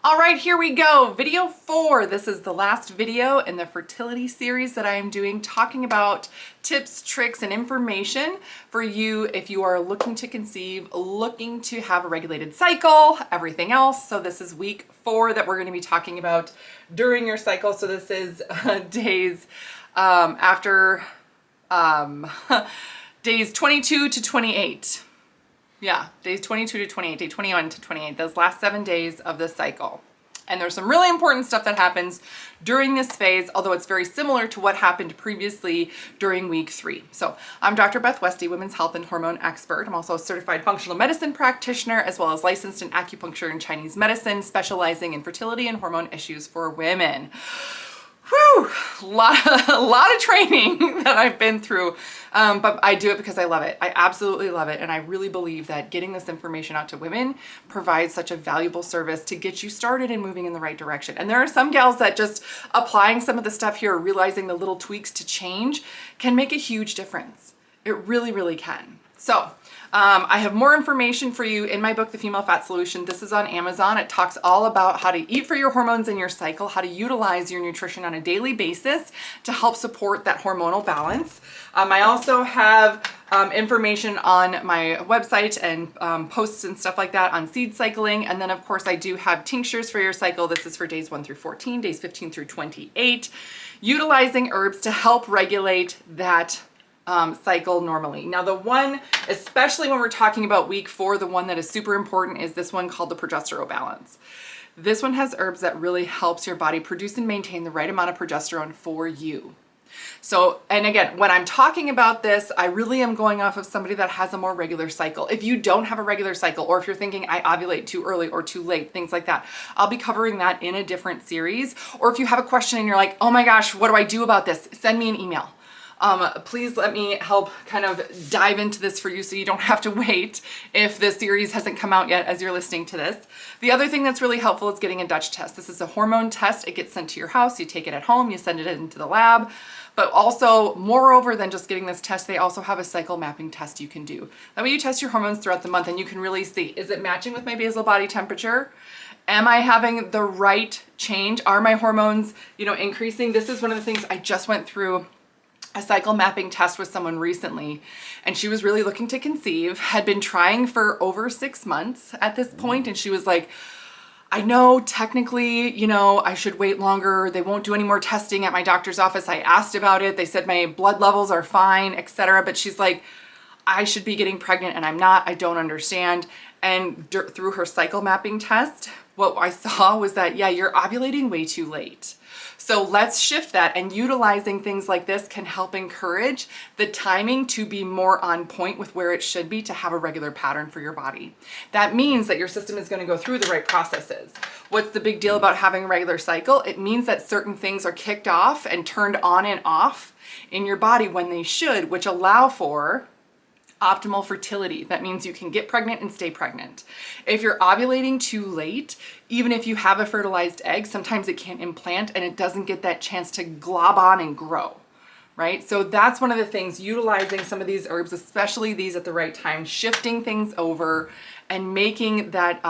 All right, here we go. Video 4. This is the last video in the fertility series that I am doing, talking about tips, tricks, and information for you if you are looking to conceive, looking to have a regulated cycle, everything else. So this is week 4 that we're going to be talking about during your cycle. So this is days after days 22 to 28. Yeah, days 22 to 28, day 21 to 28, those last 7 days of the cycle. And there's some really important stuff that happens during this phase, although it's very similar to what happened previously during week 3. So I'm Dr. Beth Westie, women's health and hormone expert. I'm also a certified functional medicine practitioner, as well as licensed in acupuncture and Chinese medicine, specializing in fertility and hormone issues for women. Whew, a lot of training that I've been through, but I do it because I love it. I absolutely love it. And I really believe that getting this information out to women provides such a valuable service to get you started and moving in the right direction. And there are some gals that just applying some of the stuff here, realizing the little tweaks to change can make a huge difference. It really, really can. So I have more information for you in my book, The Female Fat Solution. This is on Amazon. It talks all about how to eat for your hormones in your cycle, how to utilize your nutrition on a daily basis to help support that hormonal balance. I also have information on my website and posts and stuff like that on seed cycling. And then of course I do have tinctures for your cycle. This is for days 1 through 14, days 15 through 28, utilizing herbs to help regulate that cycle normally. Now the one, especially when we're talking about week 4, the one that is super important is this one called the progesterone balance. This one has herbs that really helps your body produce and maintain the right amount of progesterone for you. So, and again, when I'm talking about this, I really am going off of somebody that has a more regular cycle. If you don't have a regular cycle, or if you're thinking I ovulate too early or too late, things like that, I'll be covering that in a different series. Or if you have a question and you're like, oh my gosh, what do I do about this? Send me an email. Please let me help kind of dive into this for you so you don't have to wait if the series hasn't come out yet as you're listening to this. The other thing that's really helpful is getting a Dutch test. This is a hormone test. It gets sent to your house. You take it at home. You send it into the lab. But also, moreover than just getting this test, they also have a cycle mapping test you can do. That way you test your hormones throughout the month and you can really see, is it matching with my basal body temperature? Am I having the right change? Are my hormones, increasing? This is one of the things I just went through a cycle mapping test with someone recently, and she was really looking to conceive, had been trying for over 6 months at this point, and she was like, I know technically, I should wait longer. They won't do any more testing at my doctor's office. I asked about it. They said my blood levels are fine, etc. But she's like, I should be getting pregnant and I'm not. I don't understand. And through her cycle mapping test, what I saw was that, yeah, you're ovulating way too late. So let's shift that, and utilizing things like this can help encourage the timing to be more on point with where it should be to have a regular pattern for your body. That means that your system is going to go through the right processes. What's the big deal about having a regular cycle? It means that certain things are kicked off and turned on and off in your body when they should, which allow for optimal fertility. That means you can get pregnant and stay pregnant. If you're ovulating too late, even if you have a fertilized egg, sometimes it can't implant and it doesn't get that chance to glob on and grow, right? So that's one of the things, utilizing some of these herbs, especially these at the right time, shifting things over and making that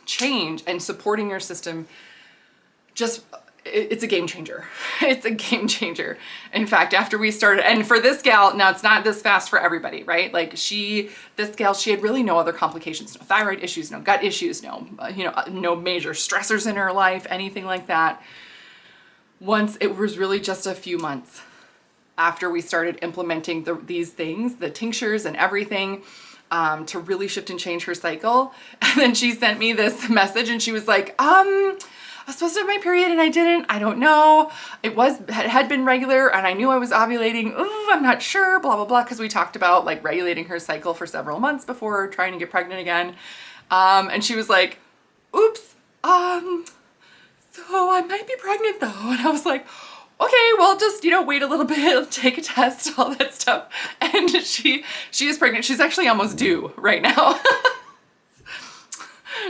change and supporting your system, it's a game changer. It's a game changer. In fact, after we started, and for this gal, now it's not this fast for everybody, right? Like this gal, she had really no other complications, no thyroid issues, no gut issues, no major stressors in her life, anything like that. Once it was really just a few months after we started implementing these things, the tinctures and everything, to really shift and change her cycle. And then she sent me this message and she was like, I was supposed to have my period and I didn't. I don't know. It had been regular and I knew I was ovulating. Ooh, I'm not sure, blah, blah, blah. Because we talked about like regulating her cycle for several months before trying to get pregnant again. And she was like, oops, so I might be pregnant though. And I was like, okay, well, just, wait a little bit, take a test, all that stuff. And she is pregnant. She's actually almost due right now.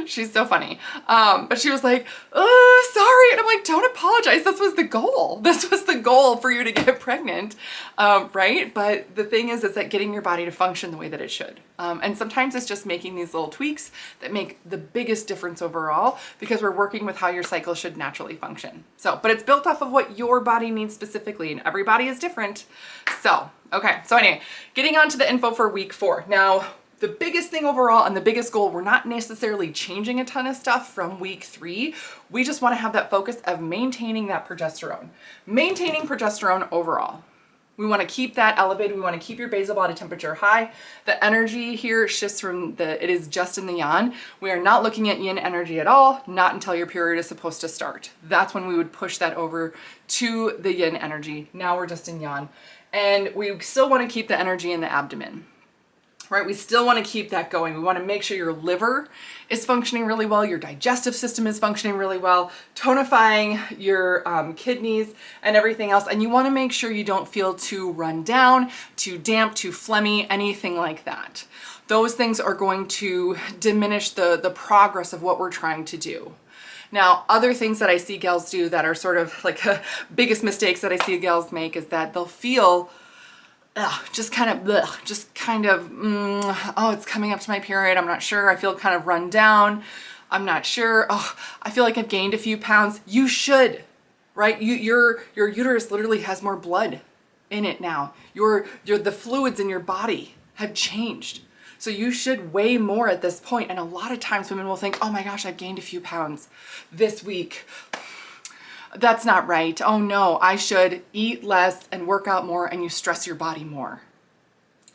She's so funny. But she was like, oh, sorry. And I'm like, don't apologize. This was the goal. This was the goal for you to get pregnant, right? But the thing is that getting your body to function the way that it should. And sometimes it's just making these little tweaks that make the biggest difference overall, because we're working with how your cycle should naturally function. So, but it's built off of what your body needs specifically, and every body is different. So, okay. So anyway, getting on to the info for week 4. Now, the biggest thing overall and the biggest goal, we're not necessarily changing a ton of stuff from week 3. We just want to have that focus of maintaining that progesterone. Maintaining progesterone overall. We want to keep that elevated. We want to keep your basal body temperature high. The energy here shifts from it is just in the yang. We are not looking at yin energy at all, not until your period is supposed to start. That's when we would push that over to the yin energy. Now we're just in yang. And we still want to keep the energy in the abdomen. Right? We still want to keep that going. We want to make sure your liver is functioning really well, your digestive system is functioning really well, tonifying your kidneys and everything else. And you want to make sure you don't feel too run down, too damp, too phlegmy, anything like that. Those things are going to diminish the progress of what we're trying to do. Now, other things that I see gals do that are sort of like biggest mistakes that I see gals make is that they'll feel oh, it's coming up to my period. I'm not sure. I feel kind of run down. I'm not sure. Oh, I feel like I've gained a few pounds. You should, right? Your uterus literally has more blood in it now. The fluids in your body have changed. So you should weigh more at this point. And a lot of times women will think, oh my gosh, I've gained a few pounds this week. That's not right. Oh no, I should eat less and work out more, and you stress your body more.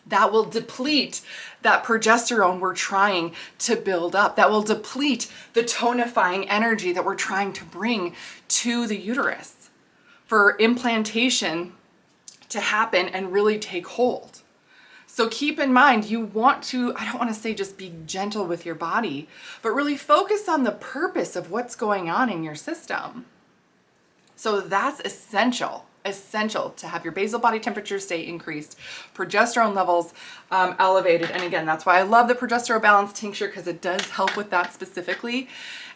That will deplete that progesterone we're trying to build up. That will deplete the tonifying energy that we're trying to bring to the uterus for implantation to happen and really take hold. So keep in mind, you want to, I don't want to say just be gentle with your body, but really focus on the purpose of what's going on in your system. So that's essential to have your basal body temperature stay increased, progesterone levels elevated. And again, that's why I love the progesterone balance tincture, because it does help with that specifically.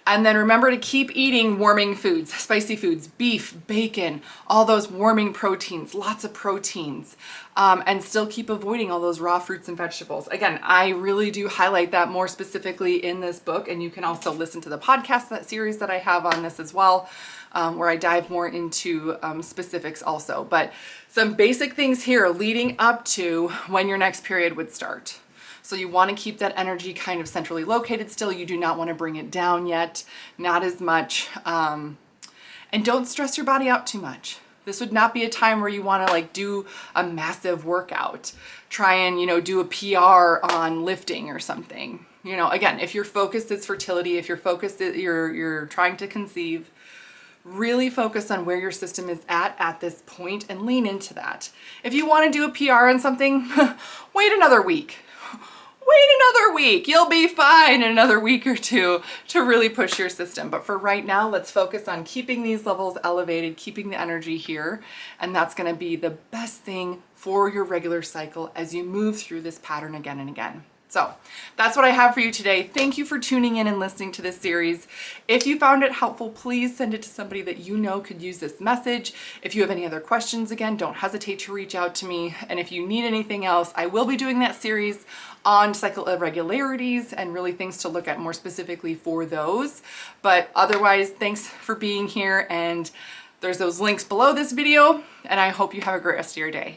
And then remember to keep eating warming foods, spicy foods, beef, bacon, all those warming proteins, lots of proteins, and still keep avoiding all those raw fruits and vegetables. Again, I really do highlight that more specifically in this book, and you can also listen to the podcast, that series that I have on this as well, where I dive more into specifics also. But some basic things here leading up to when your next period would start. So you want to keep that energy kind of centrally located still. You do not want to bring it down yet, not as much. And don't stress your body out too much. This would not be a time where you want to like do a massive workout. Try and, do a PR on lifting or something. Again, if your focus is fertility, if your focus is you're trying to conceive, really focus on where your system is at this point and lean into that. If you want to do a PR on something, wait another week. You'll be fine in another week or two to really push your system. But for right now, let's focus on keeping these levels elevated, keeping the energy here. And that's going to be the best thing for your regular cycle as you move through this pattern again and again. So that's what I have for you today. Thank you for tuning in and listening to this series. If you found it helpful, please send it to somebody that you know could use this message. If you have any other questions, again, don't hesitate to reach out to me. And if you need anything else, I will be doing that series on cycle irregularities and really things to look at more specifically for those. But otherwise, thanks for being here. And there's those links below this video. And I hope you have a great rest of your day.